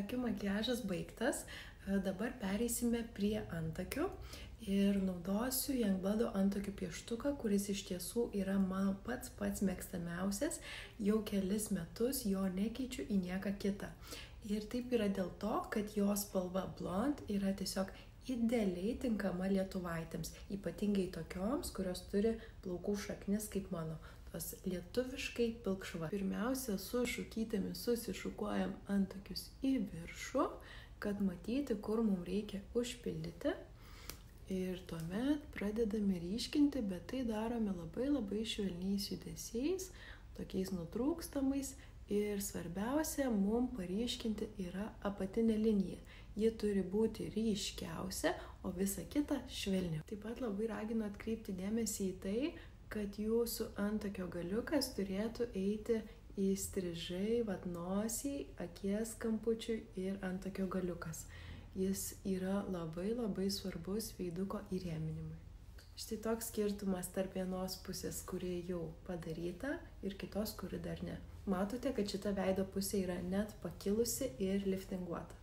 akių makiažas baigtas. Dabar pereisime prie antakių ir naudosiu Youngblood antakių pieštuką, kuris iš tiesų yra man pats mėgstamiausias. Jau kelis metus jo nekeičiu į nieką kitą. Ir taip yra dėl to, kad jo spalva blond yra tiesiog idealiai tinkama lietuvaitėms, ypatingai tokioms, kurios turi plaukų šaknis kaip mano. Tos lietuviškai pilkšva. Pirmiausia, su šukytėmis susišukuojam antakius į viršų, kad matyti, kur mums reikia užpildyti. Ir tuomet pradedame ryškinti, bet tai darome labai švelniais judesiais, tokiais nutrūkstamais. Ir svarbiausia, mums paryškinti yra apatinė linija. Ji turi būti ryškiausia, o visa kita švelniau. Taip pat labai raginu atkreipti dėmesį į tai, kad jūsų antakio galiukas turėtų eiti įstrižai, nosį, akies kampučiui ir antakio galiukas. Jis yra labai svarbus veiduko įrėminimui. Štai toks skirtumas tarp vienos pusės, kuri jau padaryta, ir kitos, kuri dar ne. Matote, kad šita veido pusė yra net pakilusi ir liftinguota.